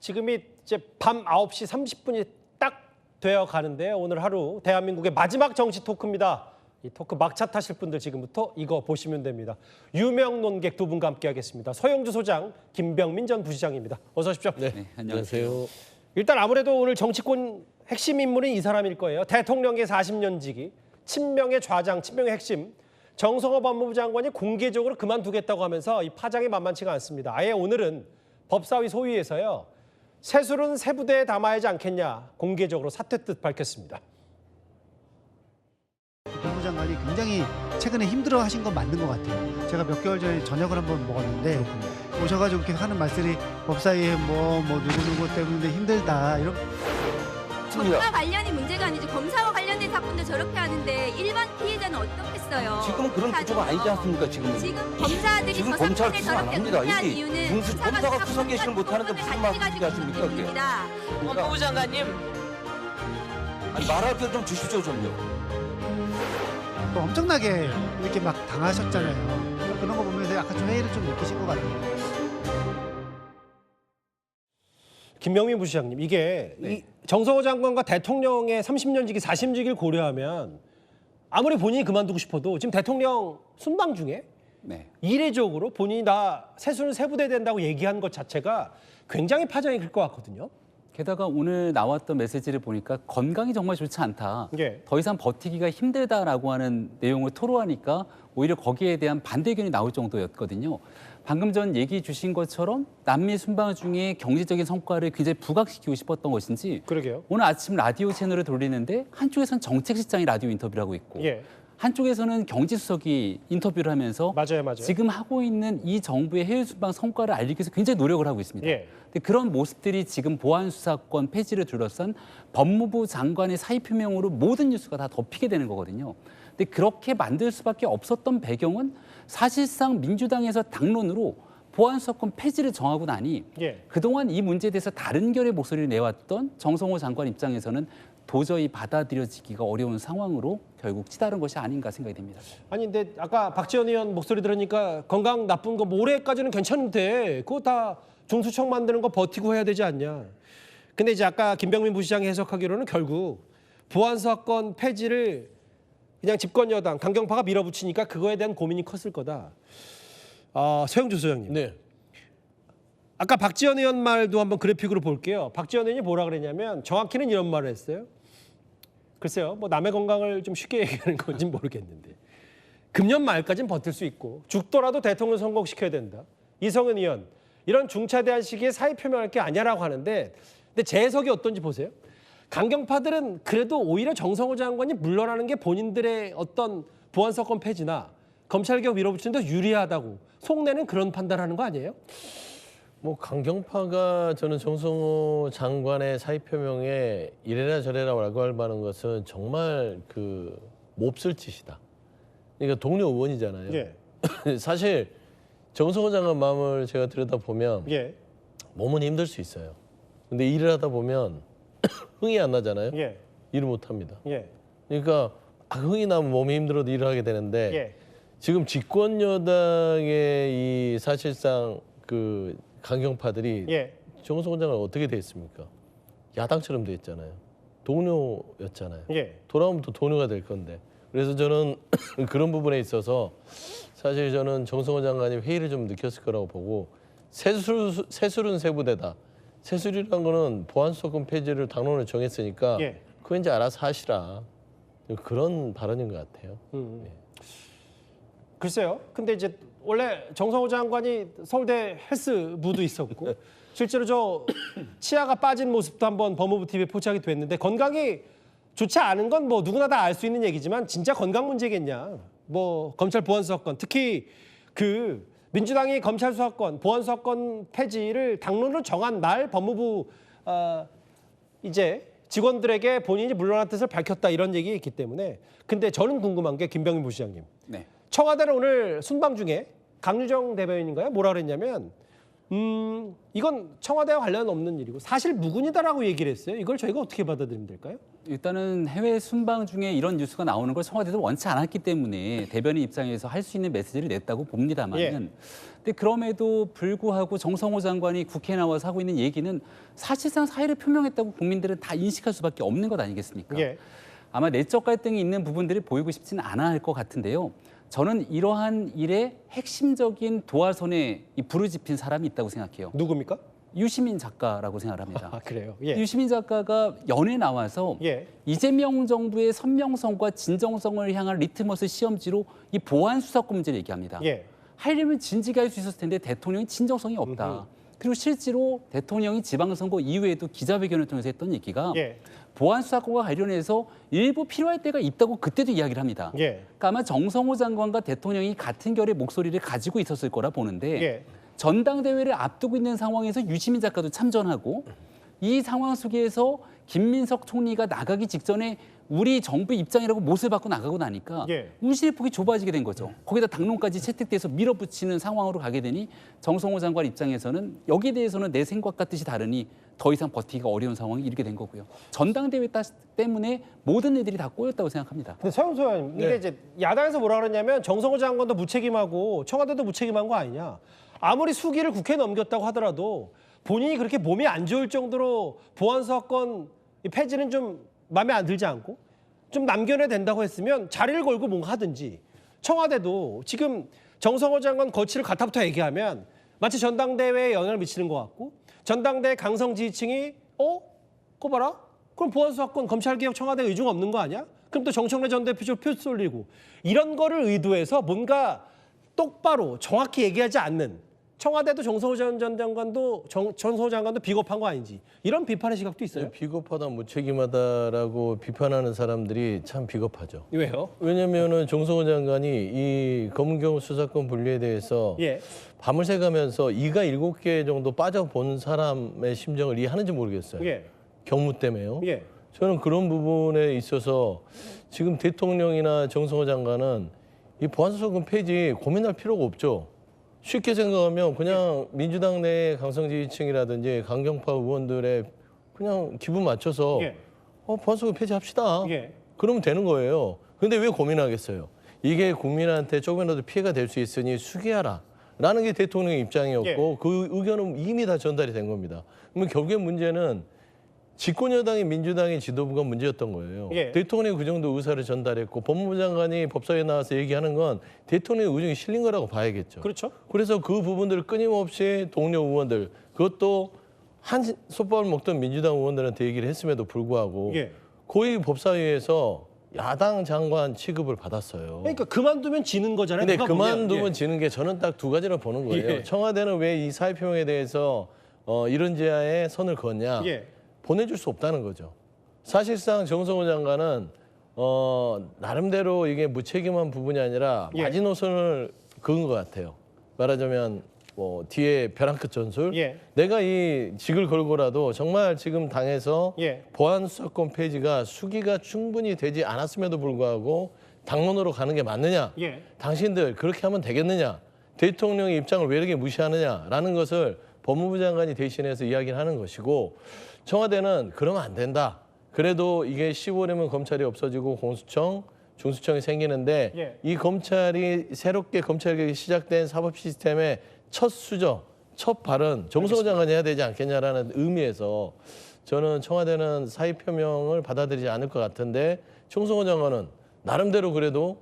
지금이 이제 밤 9시 30분이 딱 되어 가는데요. 오늘 하루 대한민국의 마지막 정치 토크입니다. 이 토크 막차 타실 분들 지금부터 이거 보시면 됩니다. 유명 논객 두 분과 함께하겠습니다. 서영주 소장, 김병민 전 부시장입니다. 어서 오십시오. 네, 안녕하세요. 일단 아무래도 오늘 정치권 핵심 인물은 이 사람일 거예요. 대통령의 40년 지기, 친명의 좌장, 친명의 핵심, 정성호 법무부 장관이 공개적으로 그만두겠다고 하면서 이 파장이 만만치가 않습니다. 아예 오늘은 법사위 소위에서요. 세술은 세부대에 담아야 하지 않겠냐 공개적으로 사퇴 뜻 밝혔습니다. 법무부 장관이 굉장히 최근에 힘들어하신 건 맞는 것 같아요. 제가 몇 개월 전에 저녁을 한번 먹었는데 오셔가지고 이렇게 하는 말씀이 법사위에 뭐 누구 때문에 힘들다 이런. 검사 관련이 문제가 아니죠. 검사와 관련된 사건도 저렇게 하는데 일반 피해자는 어떻겠어요? 지금은 그런 구조가 아니지 않습니까? 지금 검사들이 지금 저 검찰 사건을 수사 안 저렇게 합니다. 은폐한 이게 이유는 검사가 구속계시를 못하는데 무슨 말씀을 하십니까? 그게? 법무부 장관님. 아니, 말할 때 좀 주십시오 좀요. 또 엄청나게 이렇게 막 당하셨잖아요. 그런 거 보면서 약간 좀 회의를 좀 느끼신 것 같아요. 김병민 부시장님, 이게 이 정성호 장관과 대통령의 30년 지기, 40년 지기를 고려하면 아무리 본인이 그만두고 싶어도 지금 대통령 순방 중에 이례적으로 본인이 나 세수는 세부대 된다고 얘기한 것 자체가 굉장히 파장이 클 것 같거든요. 게다가 오늘 나왔던 메시지를 보니까 건강이 정말 좋지 않다. 예. 더 이상 버티기가 힘들다라고 하는 내용을 토로하니까 오히려 거기에 대한 반대 의견이 나올 정도였거든요. 방금 전 얘기 주신 것처럼 남미 순방 중에 경제적인 성과를 굉장히 부각시키고 싶었던 것인지 그러게요. 오늘 아침 라디오 채널을 돌리는데 한쪽에서는 정책실장이 라디오 인터뷰를 하고 있고 예. 한쪽에서는 경제수석이 인터뷰를 하면서 맞아요. 지금 하고 있는 이 정부의 해외 순방 성과를 알리기 위해서 굉장히 노력을 하고 있습니다. 예. 근데 그런 모습들이 지금 보안수사권 폐지를 둘러싼 법무부 장관의 사의 표명으로 모든 뉴스가 다 덮이게 되는 거거든요. 근데 그렇게 만들 수밖에 없었던 배경은 사실상 민주당에서 당론으로 보안수사권 폐지를 정하고 나니 그동안 이 문제에 대해서 다른 결의 목소리를 내왔던 정성호 장관 입장에서는 도저히 받아들여지기가 어려운 상황으로 결국 치달은 것이 아닌가 생각이 됩니다. 아니 근데 아까 박지원 의원 목소리 들으니까 건강 나쁜 거 올해까지는 괜찮은데 그거 다 중수청 만드는 거 버티고 해야 되지 않냐. 근데 이제 아까 김병민 부시장이 해석하기로는 결국 보안수사권 폐지를 그냥 집권 여당 강경파가 밀어붙이니까 그거에 대한 고민이 컸을 거다. 서영주 소장님. 네. 아까 박지원 의원 말도 한번 그래픽으로 볼게요. 박지원 의원이 뭐라 그랬냐면 정확히는 이런 말을 했어요. 글쎄요, 뭐 남의 건강을 좀 쉽게 얘기하는 건지 모르겠는데 금년 말까지는 버틸 수 있고 죽더라도 대통령 선거시켜야 된다. 이성은 의원, 이런 중차대한 시기에 사의 표명할 게 아니라고 하는데 근데 제 해석이 어떤지 보세요. 강경파들은 그래도 오히려 정성호 장관이 물러나는 게 본인들의 어떤 보안사건 폐지나 검찰개혁 밀어붙이는 데 유리하다고 속내는 그런 판단하는 거 아니에요? 뭐 강경파가 저는 정성호 장관의 사의 표명에 이래라 저래라라고 할 만한 것은 정말 그 몹쓸 짓이다. 그러니까 동료 의원이잖아요. 예. 사실 정성호 장관 마음을 제가 들여다보면 예. 몸은 힘들 수 있어요. 근데 일을 하다 보면 흥이 안 나잖아요. 예. 일을 못 합니다. 예. 그러니까 흥이 나면 몸이 힘들어도 일을 하게 되는데 예. 지금 집권 여당의 이 사실상 그 강경파들이 예. 정성호 장관 어떻게 돼 있습니까? 야당처럼 돼 있잖아요. 동료였잖아요. 예. 돌아오면 또 동료가 될 건데. 그래서 저는 그런 부분에 있어서 사실 저는 정성호 장관이 회의를 좀 느꼈을 거라고 보고 세술은 세부대다. 세술이란 거는 보안수사권 폐지를 당론을 정했으니까 그거 이제 알아서 하시라. 그런 발언인 것 같아요. 네. 글쎄요. 근데 이제 원래 정성호 장관이 서울대 헬스부도 있었고 실제로 저 치아가 빠진 모습도 한번 법무부 TV에 포착이 됐는데 건강이 좋지 않은 건 뭐 누구나 다 알 수 있는 얘기지만 진짜 건강 문제겠냐. 뭐 검찰 보안수사권 특히 그 민주당이 검찰 수사권 보안수사권 폐지를 당론으로 정한 날 법무부 이제 직원들에게 본인이 물러날 뜻을 밝혔다 이런 얘기 있기 때문에 근데 저는 궁금한 게 김병민 부시장님. 청와대는 오늘 순방 중에 강유정 대변인인가요? 뭐라 그랬냐면 이건 청와대와 관련 없는 일이고 사실 무근이다라고 얘기를 했어요. 이걸 저희가 어떻게 받아들이면 될까요? 일단은 해외 순방 중에 이런 뉴스가 나오는 걸 청와대도 원치 않았기 때문에 대변인 입장에서 할 수 있는 메시지를 냈다고 봅니다만은 근데 그럼에도 불구하고 정성호 장관이 국회에 나와서 하고 있는 얘기는 사실상 사의를 표명했다고 국민들은 다 인식할 수밖에 없는 것 아니겠습니까? 예. 아마 내적 갈등이 있는 부분들을 보이고 싶지는 않아 할 것 같은데요. 저는 이러한 일에 핵심적인 도화선에 이 불을 지핀 사람이 있다고 생각해요. 누굽니까? 유시민 작가라고 생각합니다. 아 그래요. 예. 유시민 작가가 연에 나와서 예. 이재명 정부의 선명성과 진정성을 향한 리트머스 시험지로 이 보안 수사권 문제를 얘기합니다. 예. 하려면 진지하게 할 수 있었을 텐데 대통령이 진정성이 없다. 그리고 실제로 대통령이 지방선거 이후에도 기자회견을 통해서 했던 얘기가 예. 보안 수사권과 관련해서 일부 필요할 때가 있다고 그때도 이야기를 합니다. 예. 그러니까 아마 정성호 장관과 대통령이 같은 결의 목소리를 가지고 있었을 거라 보는데 예. 전당대회를 앞두고 있는 상황에서 유시민 작가도 참전하고 이 상황 속에서 김민석 총리가 나가기 직전에 우리 정부 입장이라고 못을 받고 나가고 나니까 예. 운신의 폭이 좁아지게 된 거죠. 거기다 당론까지 채택돼서 밀어붙이는 상황으로 가게 되니 정성호 장관 입장에서는 여기에 대해서는 내 생각과 뜻이 다르니 더 이상 버티기가 어려운 상황이 이렇게 된 거고요. 전당대회 때문에 모든 일들이 다 꼬였다고 생각합니다. 근데 서영수 의원님, 이게 이제 야당에서 뭐라 그러냐면 정성호 장관도 무책임하고 청와대도 무책임한 거 아니냐. 아무리 수기를 국회에 넘겼다고 하더라도 본인이 그렇게 몸이 안 좋을 정도로 보안수사권 폐지는 좀 마음에 안 들지 않고 좀 남겨내야 된다고 했으면 자리를 걸고 뭔가 하든지 청와대도 지금 정성호 장관 거취를 갖다부터 얘기하면 마치 전당대회에 영향을 미치는 것 같고 전당대회 강성 지지층이 그거 봐라? 그럼 보안수사권 검찰개혁 청와대 의중 없는 거 아니야? 그럼 또 정청래 전 대표 쪽 표 쏠리고 이런 거를 의도해서 뭔가 똑바로 정확히 얘기하지 않는 청와대도 정성호 전 장관도 정성호 장관도 비겁한 거 아닌지 이런 비판의 시각도 있어요. 비겁하다, 무책임하다라고 비판하는 사람들이 참 비겁하죠. 왜요? 왜냐면은 정성호 장관이 이 검경 수사권 분리에 대해서 예. 밤을 새가면서 이가 7개 정도 빠져본 사람의 심정을 이해하는지 모르겠어요. 예. 경무 때문에요. 예. 저는 그런 부분에 있어서 지금 대통령이나 정성호 장관은 이 보안수사권 폐지 고민할 필요가 없죠. 쉽게 생각하면 그냥 민주당 내 강성 지지층이라든지 강경파 의원들의 그냥 기분 맞춰서 예. 보안수사권 폐지합시다. 예. 그러면 되는 거예요. 근데 왜 고민하겠어요? 이게 국민한테 조금이라도 피해가 될 수 있으니 수기하라. 라는 게 대통령의 입장이었고 그 의견은 이미 다 전달이 된 겁니다. 그러면 결국에 문제는 집권 여당인 민주당의 지도부가 문제였던 거예요. 예. 대통령이 그 정도 의사를 전달했고 법무부 장관이 법사위에 나와서 얘기하는 건 대통령의 의중이 실린 거라고 봐야겠죠. 그렇죠. 그래서 그 부분들을 끊임없이 동료 의원들, 그것도 한 솥밥을 먹던 민주당 의원들한테 얘기를 했음에도 불구하고 예. 고위 법사위에서 야당 장관 취급을 받았어요. 그러니까 그만두면 지는 거잖아요. 근데 누가 보면. 그만두면 예. 지는 게 저는 딱 두 가지로 보는 거예요. 예. 청와대는 왜 이 사회표명에 대해서 이런 제하에 선을 그었냐. 예. 보내줄 수 없다는 거죠. 사실상 정성호 장관은 나름대로 이게 무책임한 부분이 아니라 예. 마지노선을 그은 것 같아요. 말하자면 뭐 뒤에 벼랑 끝 전술. 예. 내가 이 직을 걸고라도 정말 지금 당에서 예. 보안 수사권 폐지가 수기가 충분히 되지 않았음에도 불구하고 당론으로 가는 게 맞느냐? 예. 당신들 그렇게 하면 되겠느냐? 대통령의 입장을 왜 이렇게 무시하느냐라는 것을 법무부 장관이 대신해서 이야기를 하는 것이고 청와대는 그러면 안 된다. 그래도 이게 15년이면 검찰이 없어지고 공수처, 중수청이 생기는데 예. 이 검찰이 새롭게 검찰개혁이 시작된 사법 시스템의 첫 수저, 첫 발은 정성호 장관이 해야 되지 않겠냐라는 의미에서 저는 청와대는 사의 표명을 받아들이지 않을 것 같은데 정성호 장관은 나름대로 그래도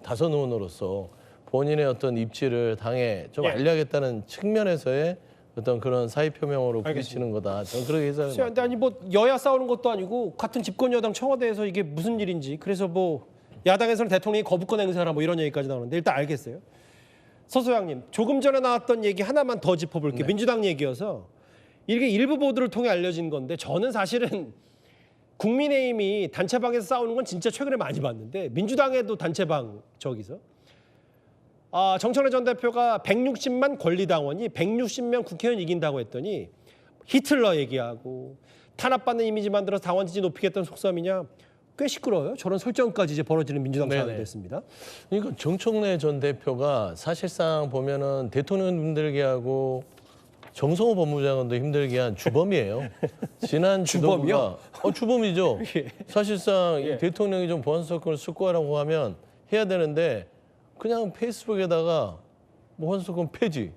다선 의원으로서 본인의 어떤 입지를 당에 좀 예. 알려야겠다는 측면에서의 어떤 그런 사의 표명으로 부딪히는 거다. 저는 그렇게 해석을 근데 아니 뭐 여야 싸우는 것도 아니고 같은 집권 여당 청와대에서 이게 무슨 일인지 그래서 뭐 야당에서는 대통령이 거부권 행사하라 뭐 이런 얘기까지 나오는데 일단 알겠어요. 서소양님 조금 전에 나왔던 얘기 하나만 더 짚어볼게요. 민주당 얘기여서 이게 일부 보도를 통해 알려진 건데 저는 사실은 국민의힘이 단체방에서 싸우는 건 진짜 최근에 많이 봤는데 민주당에도 단체방 저기서 정청래 전 대표가 160만 권리당원이 160명 국회의원 이긴다고 했더니 히틀러 얘기하고 탄압받는 이미지 만들어서 당원 지지 높이겠다는 속셈이냐 꽤 시끄러워요. 저런 설정까지 이제 벌어지는 민주당 네네. 상황이 됐습니다. 그러니까 정청래 전 대표가 사실상 보면은 대통령님들하고 정성호 법무장관도 힘들게 한 주범이에요. 지난 주범이요? 주도부가 주범이죠. 예. 사실상 이 예. 대통령이 좀 보안수사권을 숙고하라고 하면 해야 되는데 그냥 페이스북에다가 뭐 보안수사권 폐지,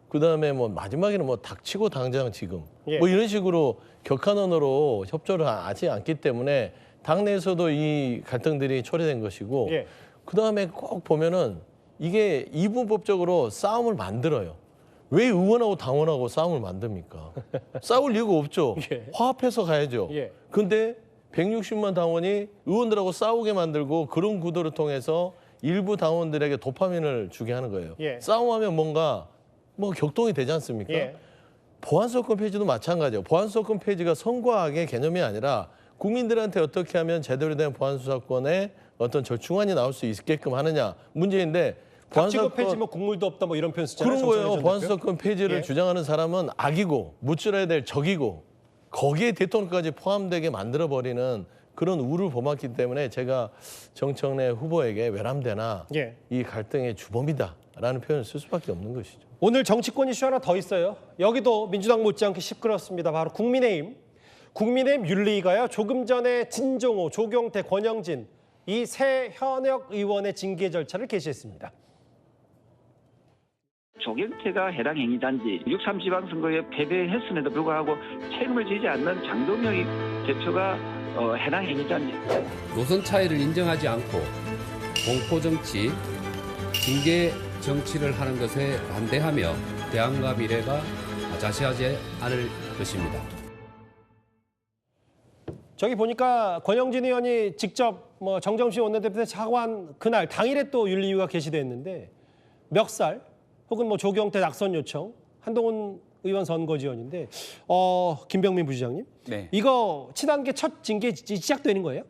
그다음에 뭐 마지막에는 뭐 닥치고 당장 지금 예. 뭐 이런 식으로 격한 언어로 협조를 하지 않기 때문에 당내에서도 이 갈등들이 초래된 것이고 예. 그다음에 꼭 보면은 이게 이분법적으로 싸움을 만들어요. 왜 의원하고 당원하고 싸움을 만듭니까? 싸울 이유가 없죠. 예. 화합해서 가야죠. 예. 근데 160만 당원이 의원들하고 싸우게 만들고 그런 구도를 통해서 일부 당원들에게 도파민을 주게 하는 거예요. 예. 싸움하면 뭔가 뭐 격동이 되지 않습니까? 예. 보안수사권 폐지도 마찬가지예요. 보안수사권 폐지가 선과 악의 개념이 아니라 국민들한테 어떻게 하면 제대로 된 보안수사권의 어떤 절충안이 나올 수 있게끔 하느냐 문제인데 닥치고 폐지 뭐 국물도 없다 뭐 이런 표현 쓰잖아요. 그런 거예요. 정청래 전 보안수사권 폐지를 예. 주장하는 사람은 악이고 무찌러야 될 적이고 거기에 대통령까지 포함되게 만들어버리는 그런 우를 범했기 때문에 제가 정청래 후보에게 외람되나 예. 이 갈등의 주범이다라는 표현을 쓸 수밖에 없는 것이죠. 오늘 정치권 이슈 하나 더 있어요. 여기도 민주당 못지않게 시끄럽습니다. 바로 국민의힘. 국민의힘 윤리위가요. 조금 전에 진종호, 조경태, 권영진 이 세 현역 의원의 징계 절차를 개시했습니다. 조경태가 해당 행위단지 6.3 지방선거에 패배했음에도 불구하고 책임을 지지 않는 장동혁 대표가 해당 행위단지. 노선 차이를 인정하지 않고 공포정치, 징계 정치를 하는 것에 반대하며 대안과 미래가 자세하지 않을 것입니다. 저기 보니까 권영진 의원이 직접 뭐 정정식 원내대표한테 사과한 그날 당일에 또 윤리위가 개시됐는데 멱살 혹은 뭐 조경태 낙선 요청, 한동훈 의원 선거 지원인데 김병민 부시장님, 네. 이거 친한계 첫 징계 시작되는 거예요?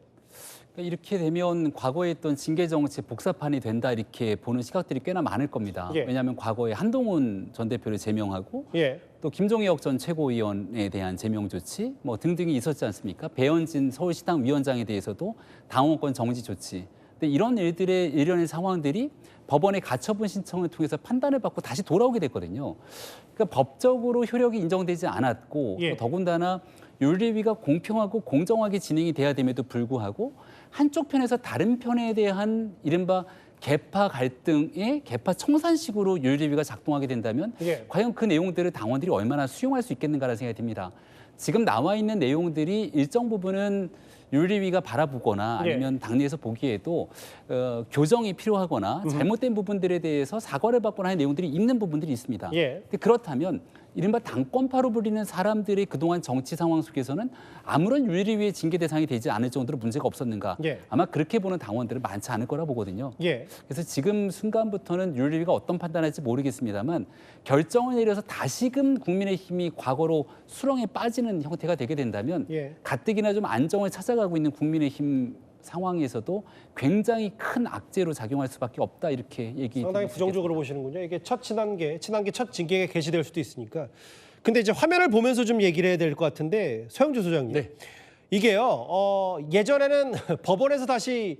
그러니까 이렇게 되면 과거에 있던 징계 정치 복사판이 된다 이렇게 보는 시각들이 꽤나 많을 겁니다. 예. 왜냐하면 과거에 한동훈 전 대표를 제명하고 예. 또 김종혁 전 최고위원에 대한 제명 조치 뭐 등등이 있었지 않습니까? 배현진 서울시당 위원장에 대해서도 당원권 정지 조치. 근데 이런 일들의 일련의 상황들이 법원의 가처분 신청을 통해서 판단을 받고 다시 돌아오게 됐거든요. 그러니까 법적으로 효력이 인정되지 않았고 예. 또 더군다나 윤리위가 공평하고 공정하게 진행이 돼야 됨에도 불구하고 한쪽 편에서 다른 편에 대한 이른바 개파 갈등의 개파 청산식으로 윤리위가 작동하게 된다면 예. 과연 그 내용들을 당원들이 얼마나 수용할 수 있겠는가라는 생각이 듭니다. 지금 나와 있는 내용들이 일정 부분은 윤리위가 바라보거나 아니면 당내에서 보기에도 교정이 필요하거나 잘못된 부분들에 대해서 사과를 받거나 하는 내용들이 있는 부분들이 있습니다. 예. 근데 그렇다면 이른바 당권파로 불리는 사람들의 그동안 정치 상황 속에서는 아무런 윤리위의 징계 대상이 되지 않을 정도로 문제가 없었는가. 예. 아마 그렇게 보는 당원들은 많지 않을 거라 보거든요. 예. 그래서 지금 순간부터는 윤리위가 어떤 판단할지 모르겠습니다만 결정을 내려서 다시금 국민의힘이 과거로 수렁에 빠지는 형태가 되게 된다면 예. 가뜩이나 좀 안정을 찾아가고 있는 국민의힘 상황에서도 굉장히 큰 악재로 작용할 수밖에 없다 이렇게 얘기. 상당히 부정적으로 보시는군요. 이게 첫 친한계 첫 징계가 개시될 수도 있으니까. 근데 이제 화면을 보면서 좀 얘기를 해야 될 것 같은데 서영주 소장님. 네. 이게요. 예전에는 법원에서 다시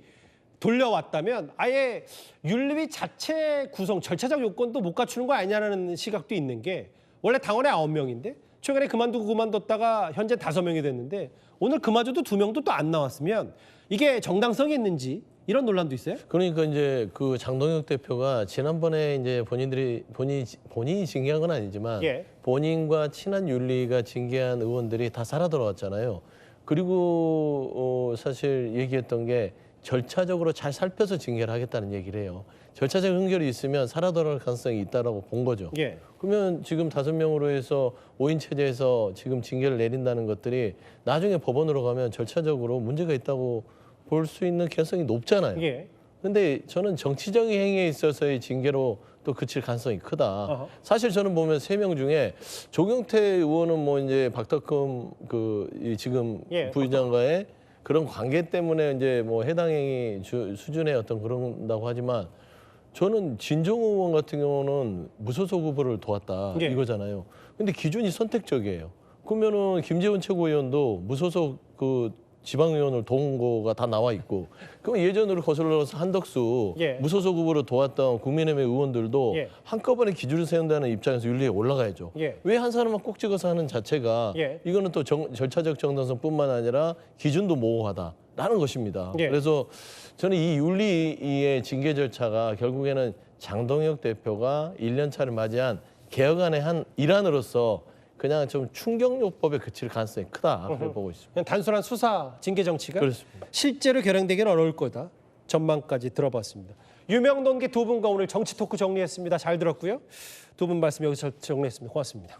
돌려왔다면 아예 윤리위 자체 구성 절차적 요건도 못 갖추는 거 아니냐는 시각도 있는 게 원래 당원에 9명인데 최근에 그만뒀다가 현재 5명이 됐는데 오늘 그마저도 2명도 또 안 나왔으면 이게 정당성이 있는지 이런 논란도 있어요? 그러니까 이제 그 장동혁 대표가 지난번에 이제 본인이 징계한 건 아니지만 예. 본인과 친한 윤리가 징계한 의원들이 다 살아 돌아왔잖아요. 그리고 사실 얘기했던 게 절차적으로 잘 살펴서 징계를 하겠다는 얘기를 해요. 절차적 흥결이 있으면 살아 돌아올 가능성이 있다라고 본 거죠. 예. 그러면 지금 5명으로 해서 5인 체제에서 지금 징계를 내린다는 것들이 나중에 법원으로 가면 절차적으로 문제가 있다고 볼 수 있는 가능성이 높잖아요. 예. 근데 저는 정치적인 행위에 있어서의 징계로 또 그칠 가능성이 크다. 어허. 사실 저는 보면 3명 중에 조경태 의원은 뭐 이제 박덕흠 이 지금 예, 부의장과의 그런 관계 때문에 이제 뭐 해당 행위 수준의 어떤 그런다고 하지만 저는 진종호 의원 같은 경우는 무소속 후보를 도왔다 예. 이거잖아요. 근데 기준이 선택적이에요. 그러면은 김재원 최고위원도 무소속 지방의원을 도운 거가 다 나와 있고 그럼 예전으로 거슬러서 한덕수 예. 무소속 후보로 도왔던 국민의힘 의원들도 예. 한꺼번에 기준을 세운다는 입장에서 윤리에 올라가야죠. 예. 왜 한 사람만 꼭 찍어서 하는 자체가 예. 이거는 또 절차적 정당성뿐만 아니라 기준도 모호하다라는 것입니다. 예. 그래서 저는 이 윤리의 징계 절차가 결국에는 장동혁 대표가 1년 차를 맞이한 개혁안의 한 일환으로서 그냥 좀 충격요법에 그칠 가능성이 크다 그렇게 보고 있습니다. 그냥 단순한 수사 징계 정치가 그렇습니다. 실제로 결행되기는 어려울 거다. 전망까지 들어봤습니다. 유명 논기 두 분과 오늘 정치 토크 정리했습니다. 잘 들었고요. 두 분 말씀 여기서 정리했습니다. 고맙습니다.